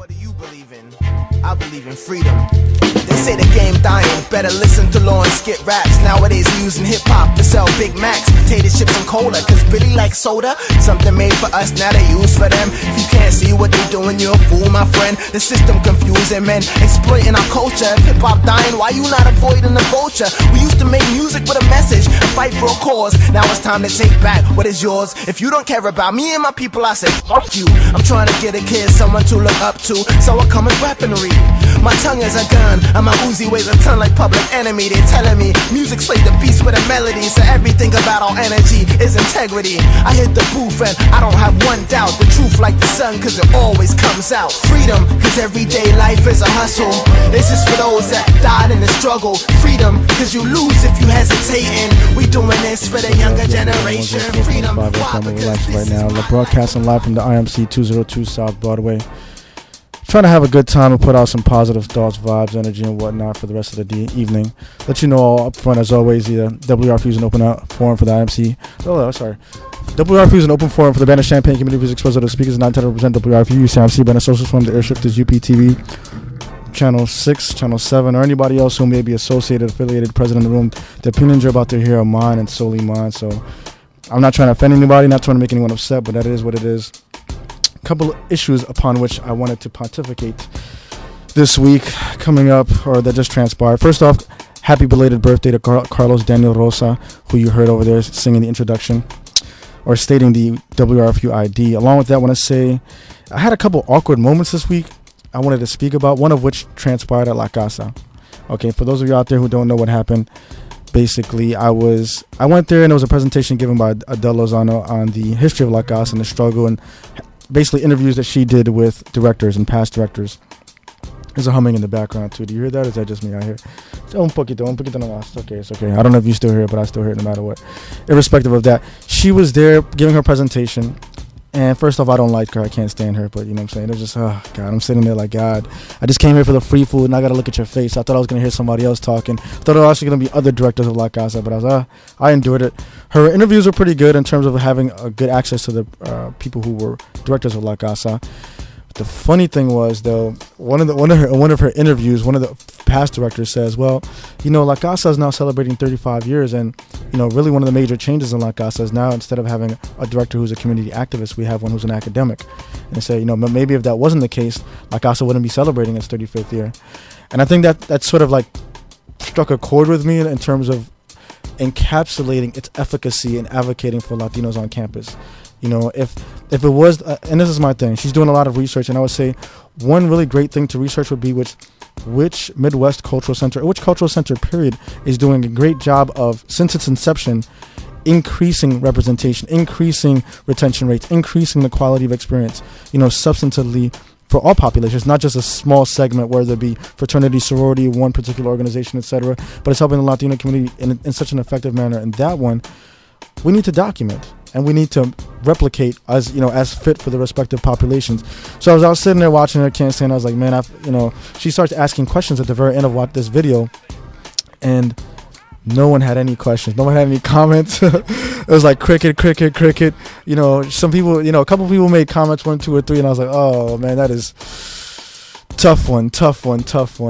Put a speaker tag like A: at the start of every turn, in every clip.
A: What do you believe in? I believe in freedom. They say the game dying, better listen to Law and skit raps. Nowadays using hip-hop to sell Big Macs, potato chips and cola, cause Billy likes soda. Something made for us, now they use for them. If you can't see what they're doing, you're a fool, my friend. The system confusing men, exploiting our culture. If hip-hop dying, why you not avoiding the vulture? We used to make music with a message and fight for a cause. Now it's time to take back what is yours. If you don't care about me and my people, I say fuck you. I'm trying to get a kid someone to look up to, so I come with weaponry. My tongue is a gun, and my Uzi weighs a ton like Public Enemy. They're telling me music slayed the beast with a melody, so everything about our energy is integrity. I hit the booth and I don't have one doubt, the truth like the sun, cause it always comes out. Freedom, cause everyday life is a hustle. This is for those that died in the struggle. Freedom, cause you lose if you hesitating. We doing this for the younger generation. Freedom, why? Because
B: right now, we're broadcasting live from the IMC 202 South Broadway. Trying to have a good time and put out some positive thoughts, vibes, energy, and whatnot for the rest of the evening. Let you know all up front, as always, WRFU is an open forum for the IMC. WRFU is an open forum for the Urbana-Champaign community views exposed to the speakers not intended to represent WRFU, UCMC, Urbana Social Forum, the Airship, is UPTV, Channel 6, Channel 7, or anybody else who may be associated, affiliated, present in the room. The opinions you're about to hear are mine and solely mine, so I'm not trying to offend anybody, not trying to make anyone upset, but that is what it is. Couple of issues upon which I wanted to pontificate this week coming up, or that just transpired. First off, happy belated birthday to Carlos Daniel Rosa, who you heard over there singing the introduction or stating the WRFU ID. Along with that, I want to say I had a couple awkward moments this week I wanted to speak about, one of which transpired at La Casa. Okay, for those of you out there who don't know what happened, basically I went there and there was a presentation given by Adele Lozano on the history of La Casa and the struggle, and basically interviews that she did with directors and past directors. There's a humming in the background too. Do you hear that? Or is that just me out here? Un poquito nomás. Okay, it's okay. I don't know if you still hear it, but I still hear it no matter what. Irrespective of that, she was there giving her presentation. And first off, I don't like her. I can't stand her. But you know what I'm saying? It's just, oh, God. I'm sitting there like, God, I just came here for the free food, and I got to look at your face. I thought I was going to hear somebody else talking. I thought there were actually going to be other directors of La Casa. But I endured it. Her interviews were pretty good in terms of having a good access to the people who were directors of La Casa. The funny thing was, though, one of her interviews, one of the past directors says, well, La Casa is now celebrating 35 years, and really one of the major changes in La Casa is now, instead of having a director who's a community activist, we have one who's an academic. And they say, maybe if that wasn't the case, La Casa wouldn't be celebrating its 35th year. And I think that sort of like struck a chord with me in terms of encapsulating its efficacy and advocating for Latinos on campus. If it was, and this is my thing, she's doing a lot of research, and I would say one really great thing to research would be which Midwest cultural center, or which cultural center period is doing a great job of, since its inception, increasing representation, increasing retention rates, increasing the quality of experience, substantively for all populations, not just a small segment, whether it be fraternity, sorority, one particular organization, etc., but it's helping the Latino community in such an effective manner. And that one, we need to document. And we need to replicate as fit for the respective populations. So as I was sitting there watching her, can't stand, I was like, man, she starts asking questions at the very end of this video, and no one had any questions. No one had any comments. It was like cricket. Some people, a couple people made comments, 1, 2, or 3, and I was like, oh man, that is tough one.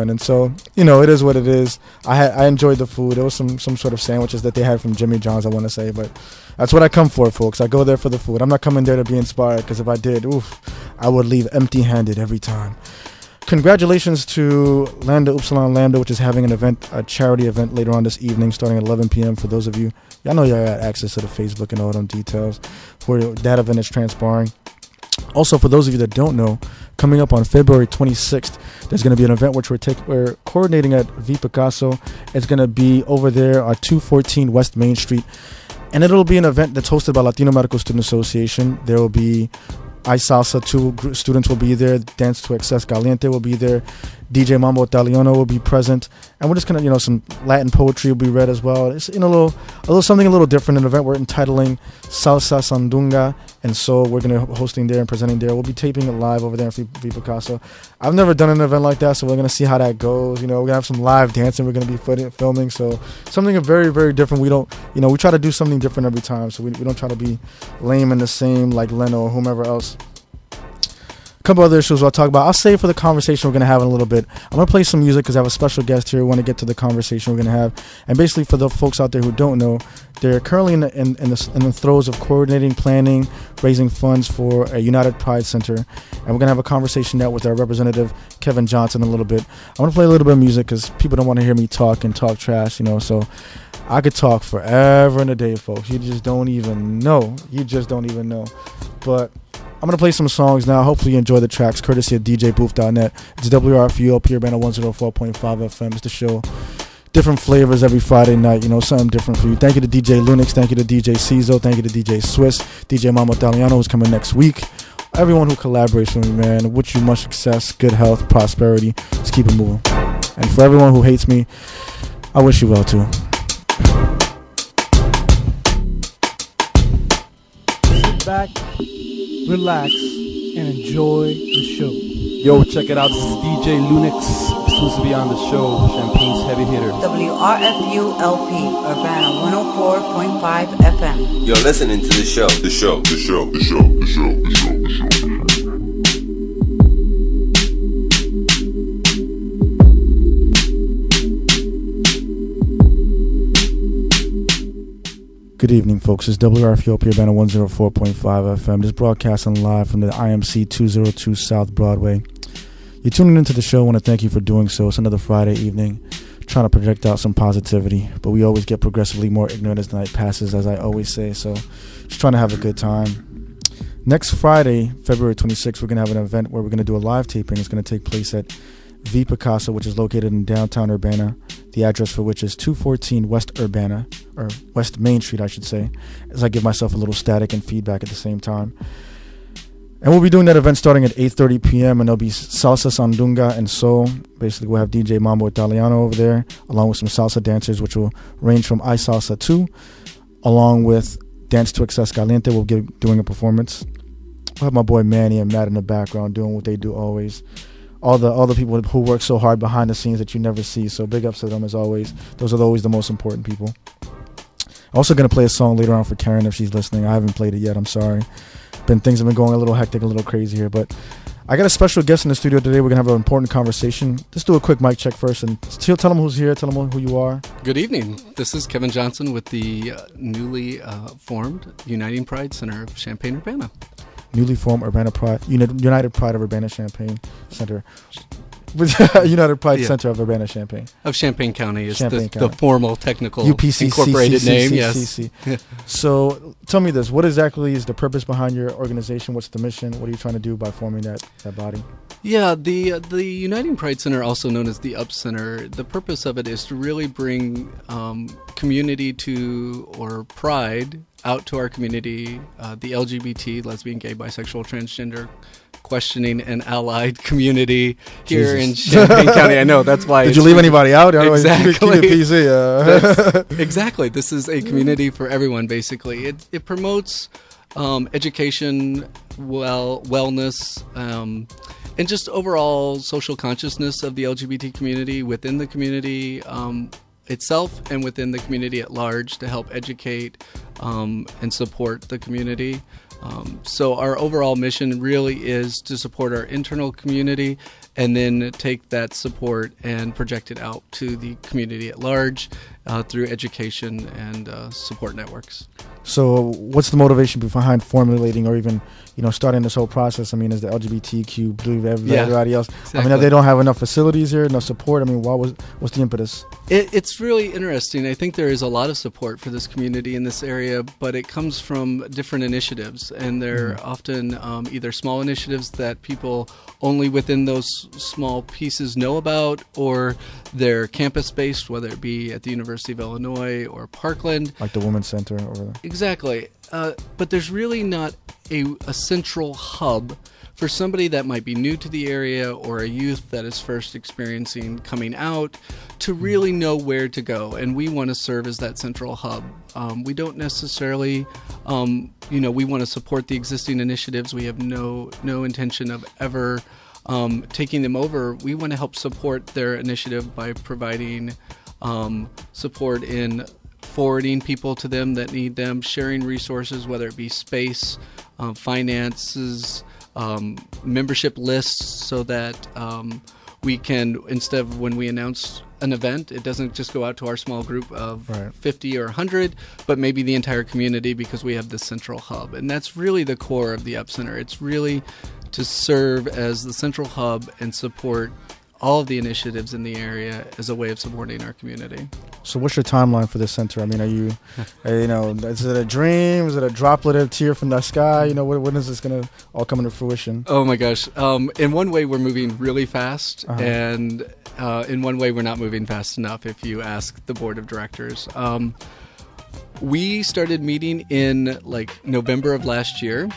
B: And so, it is what it is. I enjoyed the food. There was some sort of sandwiches that they had from Jimmy John's, I want to say, but that's what I come for, folks. I go there for the food. I'm not coming there to be inspired, because if I did, I would leave empty-handed every time. Congratulations to Lambda Upsilon Lambda, which is having an event, a charity event later on this evening, starting at 11 p.m. For those of you, y'all know y'all got access to the Facebook and all them details where that event is transpiring. Also, for those of you that don't know, coming up on February 26th, there's going to be an event which we're coordinating at V Picasso. It's going to be over there at 214 West Main Street. And it'll be an event that's hosted by Latino Medical Student Association. There will be iSalsa, 2 students will be there. Dance to Excess Caliente will be there. DJ Mambo Italiano will be present. And we're just going to, some Latin poetry will be read as well. It's a little something a little different, an event we're entitling Salsa Sandunga. And so we're going to be hosting there and presenting there. We'll be taping it live over there in V Picasso. I've never done an event like that, so we're going to see how that goes. We're going to have some live dancing we're going to be filming. So something very, very different. We don't, we try to do something different every time. So we don't try to be lame and the same like Leno or whomever else. A couple other issues I'll talk about. I'll save for the conversation we're going to have in a little bit. I'm going to play some music because I have a special guest here. I want to get to the conversation we're going to have. And basically, for the folks out there who don't know, they're currently in the throes of coordinating, planning, raising funds for a United Pride Center. And we're going to have a conversation now with our representative, Kevin Johnson, in a little bit. I want to play a little bit of music because people don't want to hear me talk and talk trash, you know. So I could talk forever and a day, folks. You just don't even know. But I'm going to play some songs now. Hopefully you enjoy the tracks, courtesy of DJBooth.net. It's wrfu LP Urbana 104.5 FM. It's the show. Different flavors every Friday night, you know, something different for you. Thank you to DJ Lunix. Thank you to DJ Cizo. Thank you to DJ Swiss. DJ Mamo Italiano, who's coming next week. Everyone who collaborates with me, man. Wish you much success, good health, prosperity. Just keep it moving. And for everyone who hates me, I wish you well, too.
C: Sit back, relax, and enjoy the show. Yo, check it out. This is DJ Lunix, exclusively on the show, Champagne's heavy hitter.
D: wrfu LP Urbana 104.5 FM.
E: You're listening to the show. The show.
B: Good evening, folks. It's WRFUP Urbana 104.5 FM. Just broadcasting live from the IMC 202 South Broadway. You're tuning into the show. I want to thank you for doing so. It's another Friday evening, trying to project out some positivity, but we always get progressively more ignorant as the night passes, as I always say. So just trying to have a good time. Next Friday, February 26th, we're going to have an event where we're going to do a live taping. It's going to take place at the Picasso, which is located in downtown Urbana, the address for which is 214 West Urbana, or West Main Street, I should say, as I give myself a little static and feedback at the same time. And we'll be doing that event starting at 8:30 p.m. and there'll be salsa, sandunga, and soul. Basically, we'll have DJ Mambo Italiano over there, along with some salsa dancers, which will range from I Salsa 2, along with Dance to Excess Caliente. We'll be doing a performance. We'll have my boy Manny and Matt in the background doing what they do always. All the people who work so hard behind the scenes that you never see. So big ups to them as always. Those are always the most important people. Also going to play a song later on for Karen if she's listening. I haven't played it yet. I'm sorry. Things have been going a little hectic, a little crazy here. But I got a special guest in the studio today. We're going to have an important conversation. Let's do a quick mic check first. And tell them who's here. Tell them who you are.
F: Good evening. This is Kevin Johnson with the newly formed Uniting Pride Center of Champaign-Urbana.
B: Newly formed Urbana Pride, United Pride of Urbana-Champaign Center. United Pride Center of Urbana-Champaign.
F: Of Champaign County is
B: Champaign
F: the
B: County.
F: Formal technical
B: UPCC,
F: incorporated name, yes.
B: So tell me this, what exactly is the purpose behind your organization? What's the mission? What are you trying to do by forming that body?
F: Yeah, the Uniting Pride Center, also known as the UP Center, the purpose of it is to really bring community or pride out to our community, the LGBT, lesbian, gay, bisexual, transgender, questioning, and allied community here in Champaign County. I know, that's why.
B: Did you leave anybody out?
F: Exactly.
B: Keep it PC.
F: Exactly. This is a community for everyone, basically. It promotes education, wellness, and just overall social consciousness of the LGBT community within the community itself and within the community at large to help educate and support the community. So our overall mission really is to support our internal community and then take that support and project it out to the community at large through education and support networks.
B: So what's the motivation behind formulating or even, starting this whole process? I mean, is the LGBTQ blue everybody else?
F: Exactly.
B: I mean, they don't have enough facilities here, no support. I mean, what's the impetus?
F: It's really interesting. I think there is a lot of support for this community in this area, but it comes from different initiatives, and they're often either small initiatives that people only within those small pieces know about, or they're campus-based, whether it be at the University of Illinois or Parkland.
B: Like the Women's Center over there.
F: Exactly. But there's really not a central hub for somebody that might be new to the area or a youth that is first experiencing coming out to really know where to go. And we want to serve as that central hub. We don't necessarily, we want to support the existing initiatives. We have no intention of ever taking them over. We want to help support their initiative by providing support in forwarding people to them that need them, sharing resources, whether it be space, finances, membership lists so that we can, instead of when we announce an event, it doesn't just go out to our small group of 50 or 100, but maybe the entire community, because we have this central hub. And that's really the core of the Up Center. It's really to serve as the central hub and support all of the initiatives in the area as a way of supporting our community.
B: So what's your timeline for this center? I mean, are you, is it a dream? Is it a droplet of tear from the sky? You know, when is this going to all come into fruition?
F: Oh my gosh. In one way, we're moving really fast, and in one way, we're not moving fast enough, if you ask the board of directors. We started meeting in November of last year.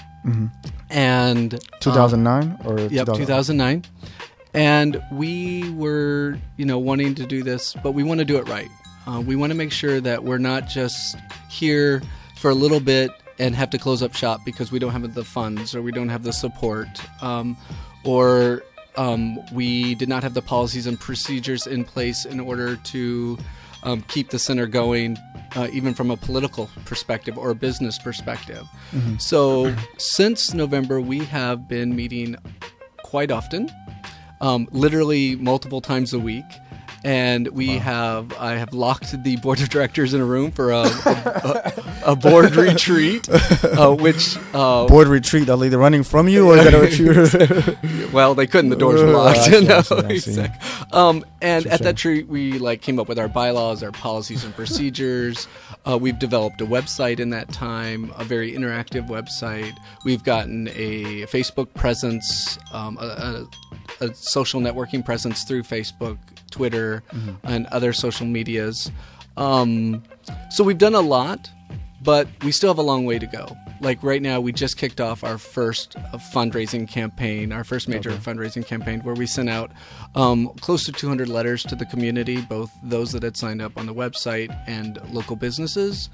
F: And
B: 2009 or
F: yep, 2009. And we were, wanting to do this, but we want to do it right. We want to make sure that we're not just here for a little bit and have to close up shop because we don't have the funds or we don't have the support, or we did not have the policies and procedures in place in order to keep the center going, even from a political perspective or a business perspective. So since November, we have been meeting quite often. Literally multiple times a week, and I have locked the board of directors in a room for a board retreat, which
B: board retreat. Are they running from you, or is that a retreat?
F: Well, they couldn't. The doors were locked.
B: I see.
F: And at that retreat, we came up with our bylaws, our policies and procedures. We've developed a website in that time, a very interactive website. We've gotten a Facebook presence, a social networking presence through Facebook, Twitter, and other social medias. So we've done a lot, but we still have a long way to go. Like right now, we just kicked off our first fundraising campaign, our first major fundraising campaign, where we sent out close to 200 letters to the community, both those that had signed up on the website and local businesses,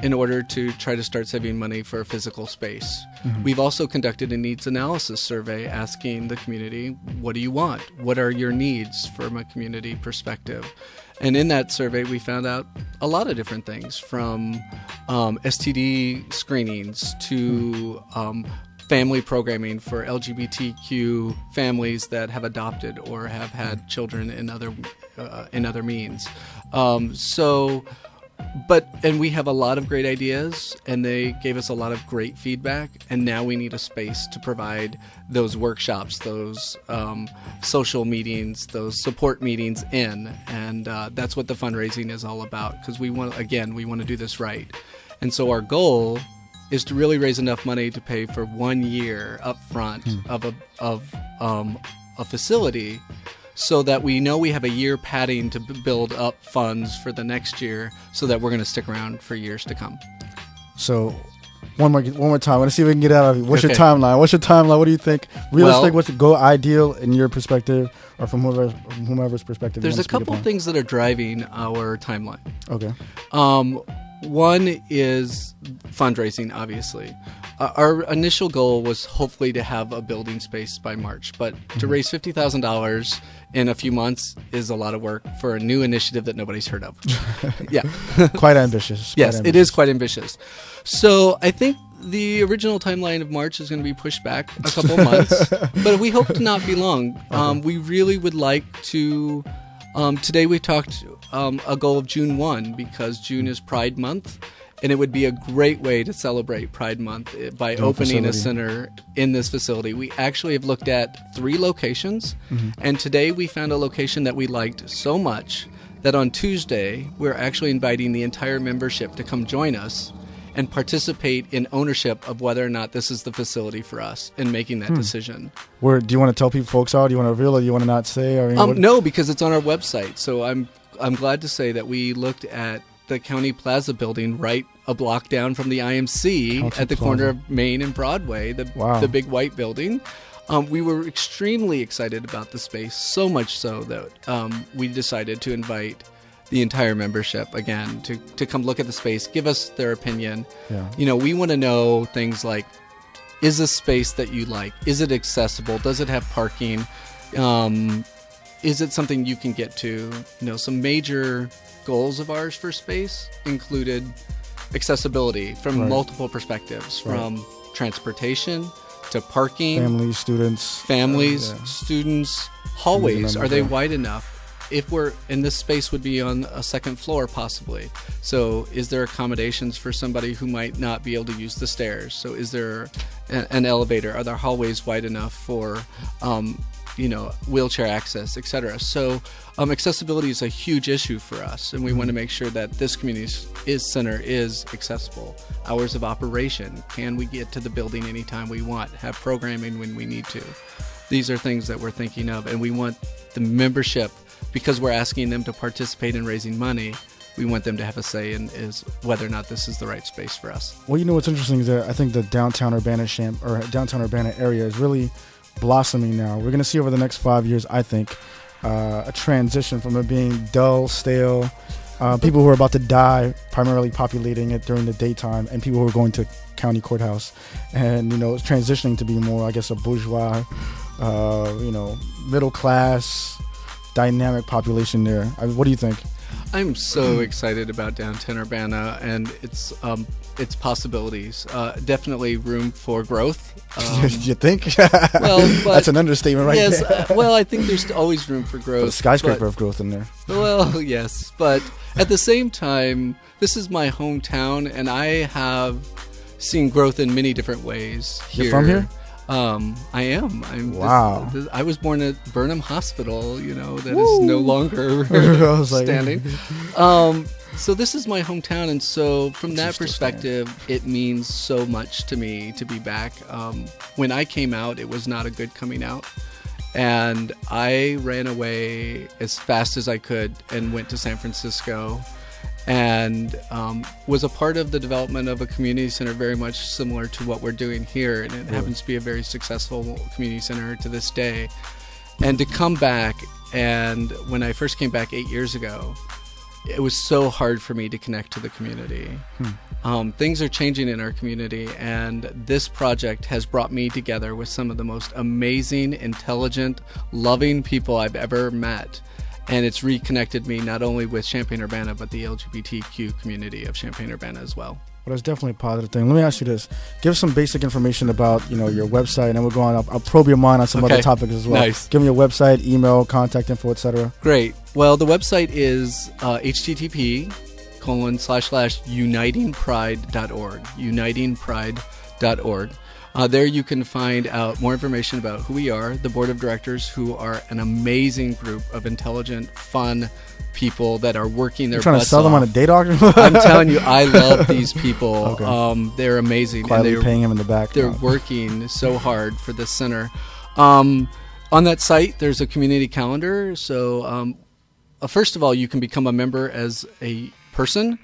F: in order to try to start saving money for a physical space. We've also conducted a needs analysis survey asking the community, what do you want? What are your needs from a community perspective? And in that survey, we found out a lot of different things, from STD screenings to family programming for LGBTQ families that have adopted or have had children in other means. And we have a lot of great ideas, and they gave us a lot of great feedback, and now we need a space to provide those workshops, those social meetings, those support meetings in, and that's what the fundraising is all about, because we want to do this right. And so our goal is to really raise enough money to pay for 1 year up front of a facility, so that we know we have a year padding to build up funds for the next year, so that we're going to stick around for years to come.
B: So one more time. I want to see if we can get out of it. What's your timeline? What do you think? Realistic? What's the goal? Ideal in your perspective, or from whomever's perspective?
F: There's a couple things that are driving our timeline.
B: Okay.
F: One is fundraising, obviously. Our initial goal was hopefully to have a building space by March, but to raise $50,000 in a few months is a lot of work for a new initiative that nobody's heard of. Yeah.
B: Quite ambitious.
F: It is quite ambitious. So I think the original timeline of March is going to be pushed back a couple months, but we hope to not be long. We really would like to... today we talked a goal of June 1, because June is Pride Month, and it would be a great way to celebrate Pride Month by opening a center in this facility. We actually have looked at 3 locations, and today we found a location that we liked so much that on Tuesday we're actually inviting the entire membership to come join us and participate in ownership of whether or not this is the facility for us in making that decision.
B: Where do you want to tell people, folks, out? Do you want to reveal, or do you want to not say?
F: No, because it's on our website. So I'm glad to say that we looked at the County Plaza building right a block down from the IMC at the corner of Main and Broadway, the big white building. We were extremely excited about the space, so much so that we decided to invite the entire membership again to come look at the space, give us their opinion. We want to know things like, is this space that you like? Is it accessible? Does it have parking? Is it something you can get to? Some major goals of ours for space included accessibility from multiple perspectives, from transportation to parking,
B: families, students,
F: students, hallways. Are they wide enough? If we're in this space would be on a second floor possibly. So is there accommodations for somebody who might not be able to use the stairs? So is there an elevator? Are there hallways wide enough for wheelchair access, etc.? So accessibility is a huge issue for us, and we want to make sure that this community center is accessible. Hours of operation, can we get to the building anytime we want, have programming when we need to? These are things that we're thinking of, and we want the membership, because we're asking them to participate in raising money, we want them to have a say in whether or not this is the right space for us.
B: Well, what's interesting is that I think the downtown Urbana area is really blossoming now. We're going to see over the next 5 years, I think, a transition from it being dull, stale, people who are about to die, primarily populating it during the daytime, and people who are going to county courthouse, and it's transitioning to be more, I guess, a bourgeois, middle class, dynamic population there. What do you think?
F: I'm so excited about downtown Urbana and its possibilities. Definitely room for growth.
B: You think?
F: Well,
B: that's an understatement, right?
F: Yes.
B: There.
F: Well, I think there's always room for growth.
B: A skyscraper of growth in there.
F: Well, yes, but at the same time, this is my hometown, and I have seen growth in many different ways.
B: You're from here?
F: I am.
B: Wow.
F: I was born at Burnham Hospital, that is no longer standing. So this is my hometown, and so from that perspective, it means so much to me to be back. When I came out, it was not a good coming out, and I ran away as fast as I could and went to San Francisco, and was a part of the development of a community center very much similar to what we're doing here, and it happens to be a very successful community center to this day. And to come back, and when I first came back 8 years ago, it was so hard for me to connect to the community. Things are changing in our community, and this project has brought me together with some of the most amazing, intelligent, loving people I've ever met. And it's reconnected me not only with Champaign-Urbana, but the LGBTQ community of Champaign-Urbana as well.
B: Well, that's definitely a positive thing. Let me ask you this. Give us some basic information about, your website, and then we'll go on. I'll probe your mind on some other topics as well.
F: Nice.
B: Give me your website, email, contact info, etc.
F: Great. Well, the website is http://unitingpride.org. Unitingpride.org. There you can find out more information about who we are, the board of directors, who are an amazing group of intelligent, fun people that are working their butts off.
B: You're trying to sell them on a date auction?
F: I'm telling you, I love these people.
B: Okay.
F: They're amazing.
B: Quietly and paying them in the back.
F: They're working so hard for this center. On that site, there's a community calendar. So first of all, you can become a member as a person,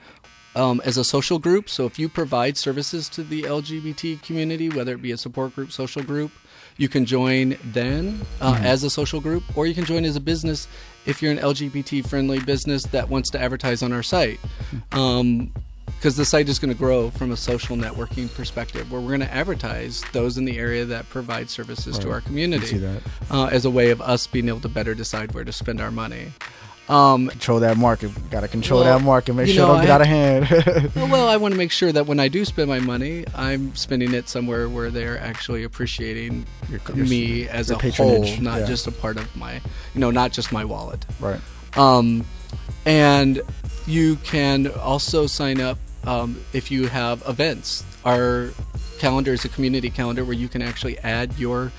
F: as a social group. So if you provide services to the LGBT community, whether it be a support group, social group, you can join then as a social group, or you can join as a business if you're an LGBT-friendly business that wants to advertise on our site. Because the site is going to grow from a social networking perspective, where we're going to advertise those in the area that provide services to our community,
B: see that.
F: As a way of us being able to better decide where to spend our money.
B: Control that market. Got to control that market. Make sure it don't get out of hand.
F: Well, I want to make sure that when I do spend my money, I'm spending it somewhere where they're actually appreciating me as a whole, not just a part of my, not just my wallet.
B: Right.
F: And you can also sign up if you have events. Our calendar is a community calendar where you can actually add your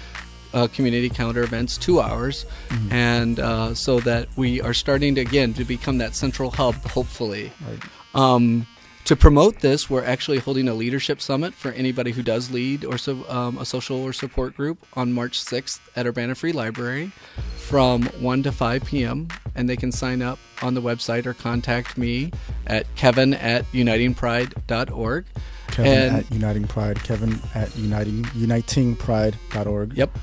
F: community calendar events to ours, and so that we are starting to become that central hub, hopefully. Right. To promote this, we're actually holding a leadership summit for anybody who does lead or a social or support group on March 6th at Urbana Free Library from 1 to 5 p.m. And they can sign up on the website or contact me at kevin@unitingpride.org.
B: Kevin at Uniting Pride. Kevin at unitingpride.org.
F: Yep.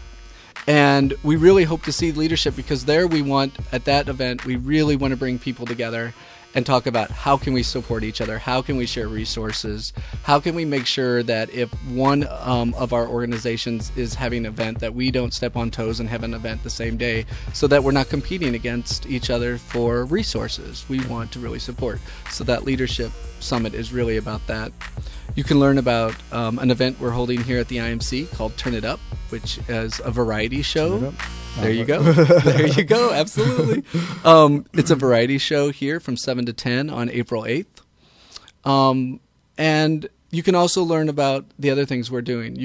F: And we really hope to see leadership, because at that event, we really want to bring people together and talk about how can we support each other, how can we share resources, how can we make sure that if one of our organizations is having an event, that we don't step on toes and have an event the same day, so that we're not competing against each other for resources. We want to really support. So that leadership summit is really about that. You can learn about an event we're holding here at the IMC called Turn It Up, which is a variety show. There you go. There you go. Absolutely. It's a variety show here from 7 to 10 on April 8th. And you can also learn about the other things we're doing.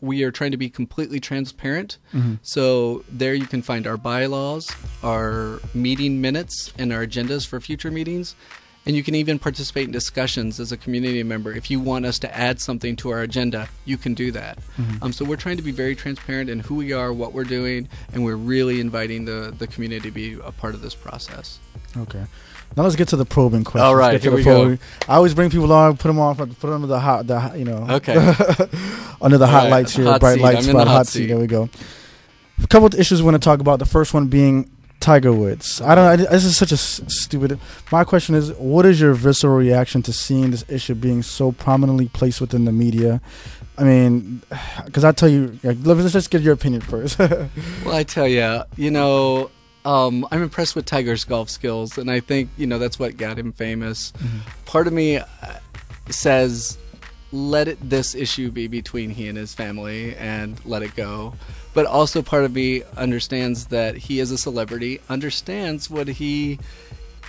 F: We are trying to be completely transparent. So there you can find our bylaws, our meeting minutes, and our agendas for future meetings. And you can even participate in discussions as a community member. If you want us to add something to our agenda, you can do that. So we're trying to be very transparent in who we are, what we're doing, and we're really inviting the community to be a part of this process.
B: Okay. Now let's get to the probing questions.
F: All right, here we go.
B: I always bring people on, put them under the hot,
F: Okay.
B: under the hot lights here,
F: hot
B: bright
F: seat.
B: lights,
F: I'm in the hot
B: seat.
F: seat.
B: There we go. A couple of issues we want to talk about. The first one being Tiger Woods. This is such a stupid. My question is, what is your visceral reaction to seeing this issue being so prominently placed within the media? I mean, because I tell you, let's just get your opinion first.
F: Well, I tell you, I'm impressed with Tiger's golf skills, and I think that's what got him famous. Part of me says, let this issue be between he and his family, and let it go. But also part of me understands that he is a celebrity, understands what he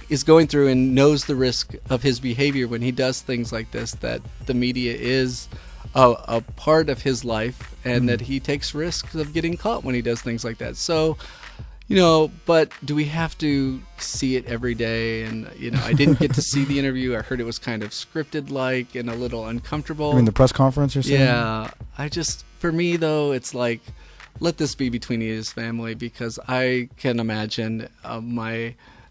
F: is going through, and knows the risk of his behavior when he does things like this, that the media is a part of his life, and that he takes risks of getting caught when he does things like that. So, but do we have to see it every day? And, I didn't get to see the interview. I heard it was kind of scripted-like and a little uncomfortable.
B: I mean, the press conference you're saying?
F: Yeah. For me, though, it's like, let this be between he and his family, because I can imagine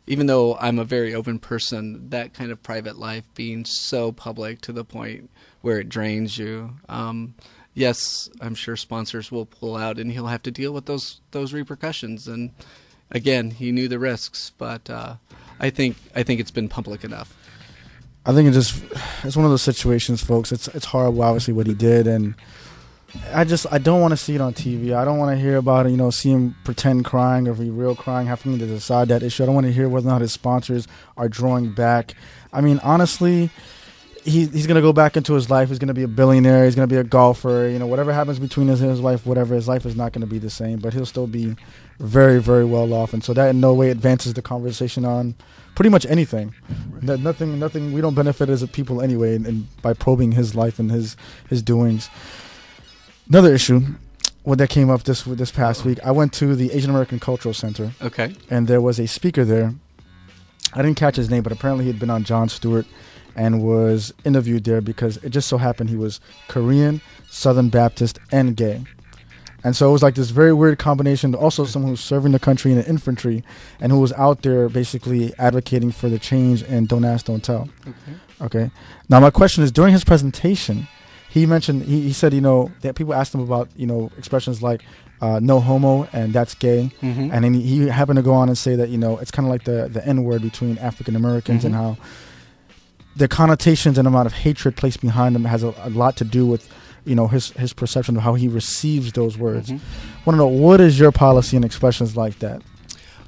F: even though I'm a very open person, that kind of private life being so public to the point where it drains you. Yes, I'm sure sponsors will pull out, and he'll have to deal with those repercussions. And again, he knew the risks, but I think it's been public enough.
B: I think it's one of those situations, folks. It's horrible, obviously, what he did, and I don't want to see it on TV. I don't want to hear about it, see him pretend crying or be real crying, having to decide that issue. I don't want to hear whether or not his sponsors are drawing back. I mean, honestly, he's going to go back into his life. He's going to be a billionaire. He's going to be a golfer. Whatever happens between his wife, whatever, his life is not going to be the same, but he'll still be very, very well off. And so that in no way advances the conversation on pretty much anything. That nothing, we don't benefit as a people anyway and by probing his life and his doings. Another issue, that came up this past week, I went to the Asian American Cultural Center.
F: Okay.
B: And there was a speaker there. I didn't catch his name, but apparently he had been on Jon Stewart and was interviewed there because it just so happened he was Korean, Southern Baptist, and gay. And so it was like this very weird combination. Also someone who was serving the country in the infantry and who was out there basically advocating for the change and don't ask, don't tell. Okay. Now my question is, during his presentation, he mentioned, he said, that people asked him about, expressions like no homo and that's gay. And then he happened to go on and say that, it's kind of like the N-word between African Americans and how the connotations and amount of hatred placed behind them has a lot to do with, his perception of how he receives those words. Want to know, what is your policy on expressions like that?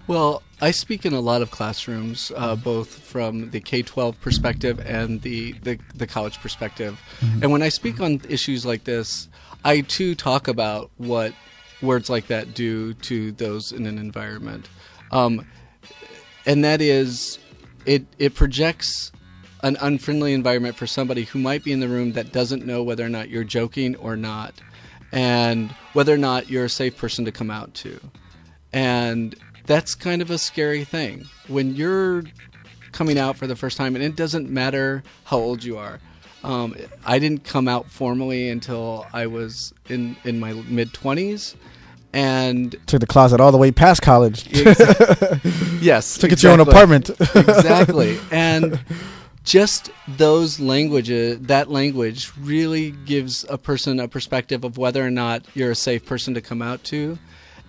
F: Well, I speak in a lot of classrooms, both from the K-12 perspective and the college perspective. And when I speak on issues like this, I too talk about what words like that do to those in an environment. And that is, it projects an unfriendly environment for somebody who might be in the room that doesn't know whether or not you're joking or not, and whether or not you're a safe person to come out to. And that's kind of a scary thing when you're coming out for the first time, and it doesn't matter how old you are. I didn't come out formally until I was in my mid-20s, and
B: took the closet all the way past college.
F: Yes,
B: took it to your own apartment.
F: Exactly. And just that language really gives a person a perspective of whether or not you're a safe person to come out to.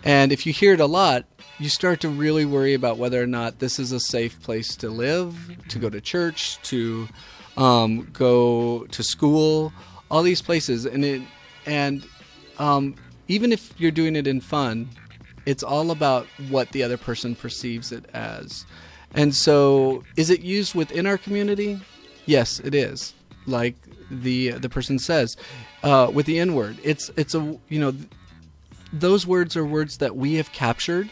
F: And if you hear it a lot, you start to really worry about whether or not this is a safe place to live, to go to church, to go to school, all these places. And even if you're doing it in fun, it's all about what the other person perceives it as. And so, is it used within our community? Yes, it is. like the person says, with the N-word. It's a, those words are words that we have captured.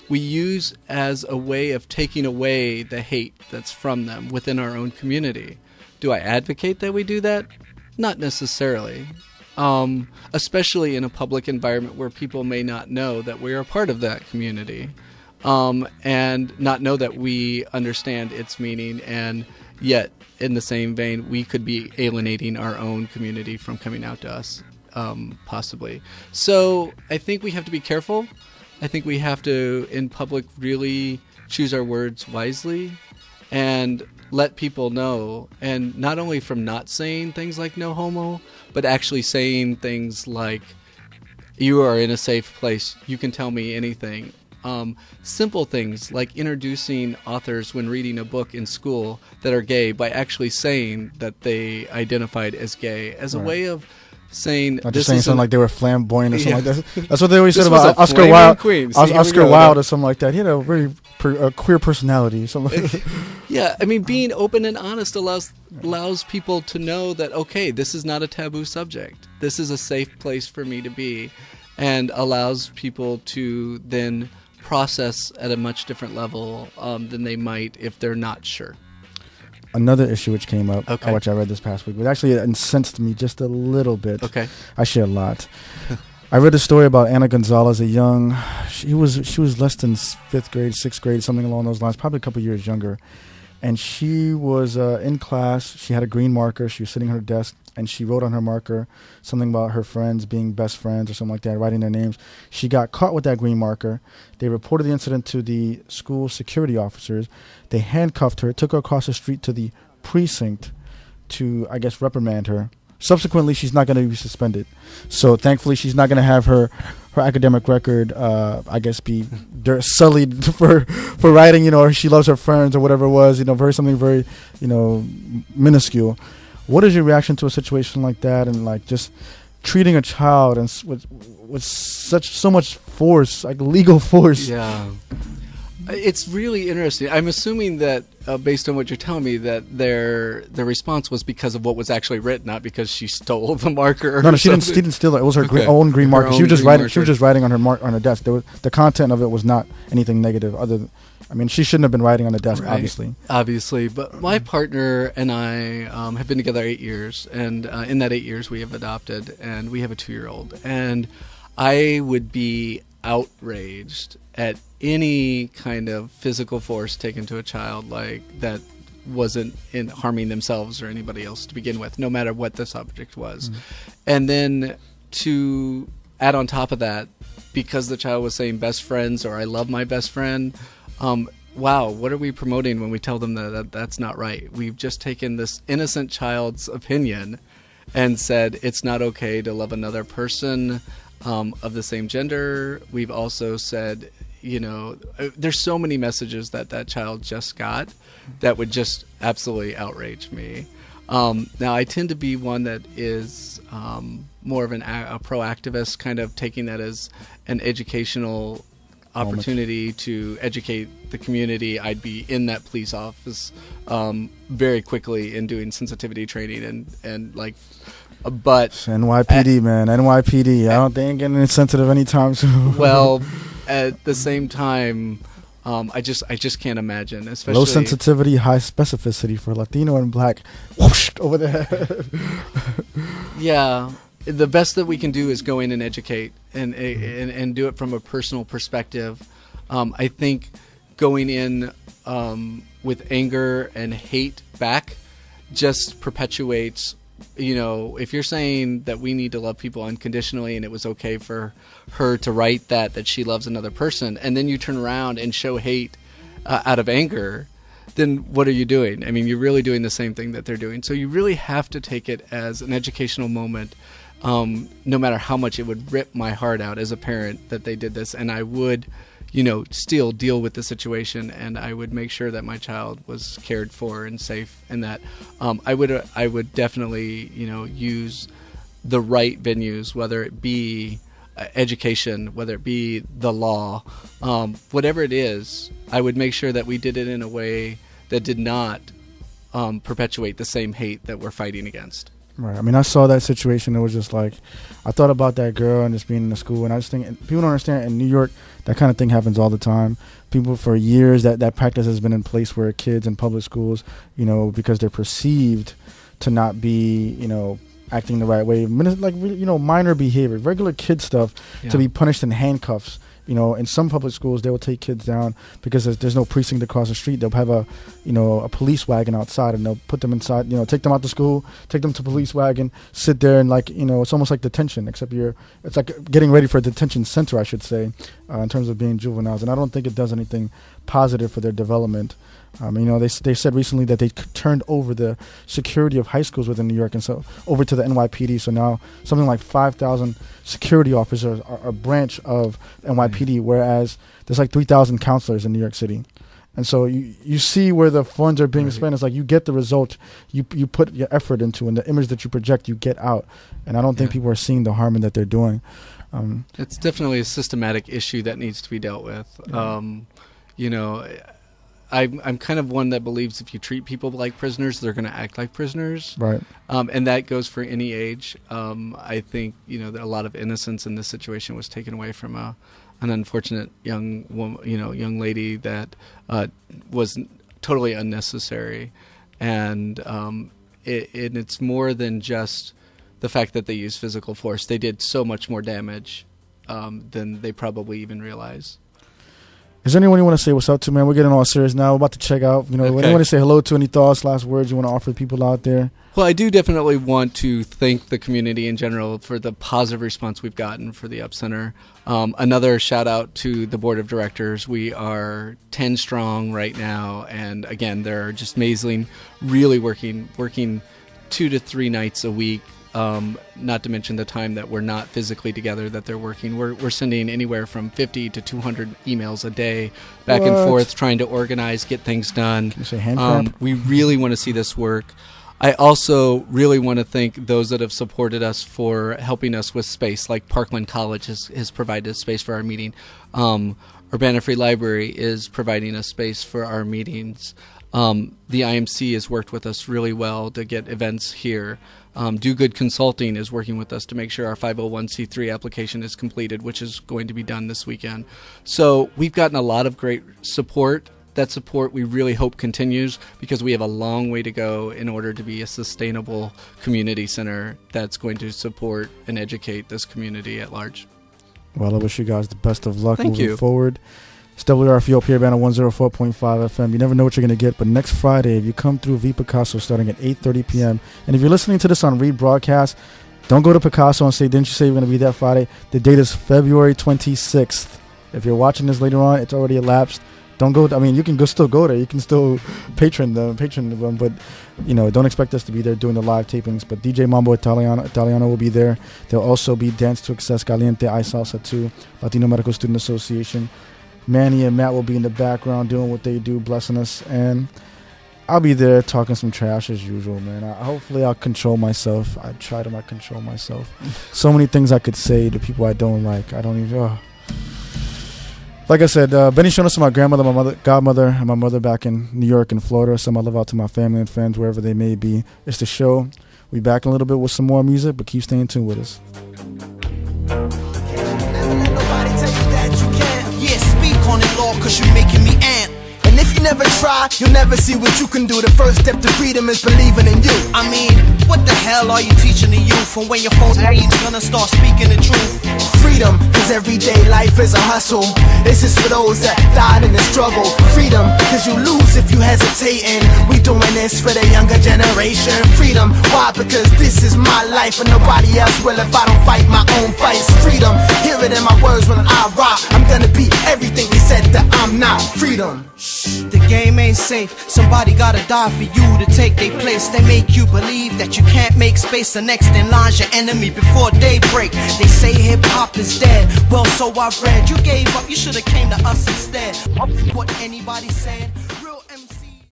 F: We use as a way of taking away the hate that's from them within our own community. Do I advocate that we do that? Not necessarily. Especially in a public environment where people may not know that we are part of that community, and not know that we understand its meaning, and yet, in the same vein, we could be alienating our own community from coming out to us, possibly. So I think we have to be careful. I think we have to, in public, really choose our words wisely and let people know, and not only from not saying things like no homo, but actually saying things like, you are in a safe place, you can tell me anything. Simple things like introducing authors when reading a book in school that are gay by actually saying that they identified as gay as a way of saying,
B: not just saying something like they were flamboyant or something like that. That's what they always said
F: was
B: about
F: a
B: Oscar
F: flaming
B: Wilde.
F: queen. See,
B: Oscar Wilde or something like that. He had a very queer personality. Something like
F: Yeah, I mean, being open and honest allows people to know that, okay, this is not a taboo subject. This is a safe place for me to be, and allows people to then process at a much different level than they might if they're not sure.
B: Another issue which came up,
F: Okay.
B: which I read this past week, which actually incensed me just a little bit.
F: Okay.
B: Actually, a lot. I read a story about Anna Gonzalez, she was less than 5th grade, 6th grade, something along those lines, probably a couple years younger. And she was in class. She had a green marker. She was sitting at her desk, and she wrote on her marker something about her friends being best friends or something like that, writing their names. She got caught with that green marker. They reported the incident to the school security officers. They handcuffed her, took her across the street to the precinct to, I guess, reprimand her. Subsequently, she's not going to be suspended. So thankfully, she's not going to have her academic record, I guess, be sullied for writing, or she loves her friends or whatever it was, something very, minuscule. What is your reaction to a situation like that, and like just treating a child and with so much force, like legal force?
F: Yeah. It's really interesting. I'm assuming that, based on what you're telling me, that their response was because of what was actually written, not because she stole the marker.
B: No, she didn't steal it. It was her own green marker. She was just writing. She was just writing on her desk. The content of it was not anything negative. She shouldn't have been writing on the desk,
F: right. Obviously. But my partner and I have been together 8 years, and in that 8 years we have adopted, and we have a 2-year-old. And I would be outraged at any kind of physical force taken to a child like that wasn't in harming themselves or anybody else to begin with, no matter what the subject was. And then to add on top of that, because the child was saying best friends or I love my best friend, wow, what are we promoting when we tell them that that's not right? We've just taken this innocent child's opinion and said it's not okay to love another person of the same gender. We've also said, there's so many messages that child just got that would just absolutely outrage me. Now, I tend to be one that is more of a proactivist, kind of taking that as an educational opportunity to educate the community. I'd be in that police office very quickly and doing sensitivity training and like. But
B: NYPD, man, NYPD. I don't think getting insensitive anytime soon.
F: Well, at the same time, I just can't imagine. Especially
B: low sensitivity, high specificity for Latino and Black. Whoosh, over there.
F: Yeah, the best that we can do is go in and educate and do it from a personal perspective. I think going in with anger and hate back just perpetuates. If you're saying that we need to love people unconditionally and it was okay for her to write that she loves another person, and then you turn around and show hate out of anger, then what are you doing? I mean, you're really doing the same thing that they're doing. So you really have to take it as an educational moment, no matter how much it would rip my heart out as a parent that they did this. And I would, still deal with the situation, and I would make sure that my child was cared for and safe, and that I would definitely, use the right venues, whether it be education, whether it be the law, whatever it is. I would make sure that we did it in a way that did not perpetuate the same hate that we're fighting against.
B: Right. I mean, I saw that situation. It was just like, I thought about that girl and just being in the school, and I just think people don't understand. In New York, that kind of thing happens all the time. People for years that practice has been in place where kids in public schools, you know, because they're perceived to not be, you know, acting the right way, like, you know, minor behavior, regular kid stuff, to be punished in handcuffs. You know, in some public schools, they will take kids down because there's no precinct across the street. They'll have a police wagon outside, and they'll put them inside, you know, take them out to school, take them to police wagon, sit there, and, like, you know, it's almost like detention, except it's like getting ready for a detention center, I should say, in terms of being juveniles. And I don't think it does anything positive for their development. You know, they said recently that they turned over the security of high schools within New York and so over to the NYPD. So now something like 5,000 security officers are a branch of NYPD, whereas there's like 3,000 counselors in New York City. And so you see where the funds are being spent. It's like you get the result you put your effort into, and the image that you project you get out. And I don't think people are seeing the harm in that they're doing.
F: It's definitely a systematic issue that needs to be dealt with. You know, I'm kind of one that believes if you treat people like prisoners, they're going to act like prisoners.
B: Right.
F: And that goes for any age. I think, you know, that a lot of innocence in this situation was taken away from an unfortunate young woman, you know, young lady that was totally unnecessary. And it's more than just the fact that they used physical force. They did so much more damage than they probably even realize.
B: Is there anyone you want to say what's up to, man? We're getting all serious now. We're about to check out. You know, anyone to say hello to? Any thoughts, last words you want to offer people out there?
F: Well, I do definitely want to thank the community in general for the positive response we've gotten for the Up Center. Another shout out to the board of directors. We are 10 strong right now, and again, they're just amazing. Really working 2 to 3 nights a week. Not to mention the time that we're not physically together that they're working. We're sending anywhere from 50 to 200 emails a day back and forth, trying to organize, get things done.
B: Can you say hand cramp?
F: We really want to see this work. I also really want to thank those that have supported us for helping us with space, like Parkland College has provided a space for our meeting. Urbana Free Library is providing a space for our meetings. The IMC has worked with us really well to get events here. Do Good Consulting is working with us to make sure our 501c3 application is completed, which is going to be done this weekend. So we've gotten a lot of great support. That support we really hope continues because we have a long way to go in order to be a sustainable community center that's going to support and educate this community at large.
B: Well, I wish you guys the best of luck moving
F: you.
B: forward. It's WRFU Urbana 104.5 FM. You never know what you're going to get, but next Friday, if you come through V Picasso starting at 8:30 p.m., and if you're listening to this on rebroadcast, don't go to Picasso and say, didn't you say you're going to be that Friday? The date is February 26th. If you're watching this later on, it's already elapsed. Don't go. I mean, you can still go there. You can still patron them, but you know, don't expect us to be there doing the live tapings. But DJ Mambo Italiano will be there. There'll also be Dance to Excess Caliente, I Salsa 2, Latino Medical Student Association. Manny and Matt will be in the background doing what they do, blessing us, and I'll be there talking some trash as usual, man. Hopefully I'll control myself. I try to not control myself. So many things I could say to people I don't like. I don't even. Like I said, Benny showed us my grandmother, my godmother, and my mother back in New York and Florida. Send my love out to my family and friends wherever they may be. It's the show. We back in a little bit with some more music, but keep staying tuned with us.
A: Yeah, speak on it, Lord, cause you're making me ant. And if you never try, you'll never see what you can do. The first step to freedom is believing in you. I mean, what the hell are you teaching the youth? From when your phone's gonna start speaking the truth? Freedom, cause everyday life is a hustle. This is for those that died in the struggle. Freedom, cause you lose if you hesitating. We doing this for the younger generation. Freedom, why? Because this is my life and nobody else will if I don't fight my own fights. Freedom, hear it in my words when I rock. I'm gonna be everything they said that I'm not. Freedom. The game ain't safe. Somebody gotta die for you to take their place. They make you believe that you can't make space. The next in line's your enemy before daybreak. They say hip-hop is dead. Well, so I've read. You gave up, you should've came to us instead. What anybody said.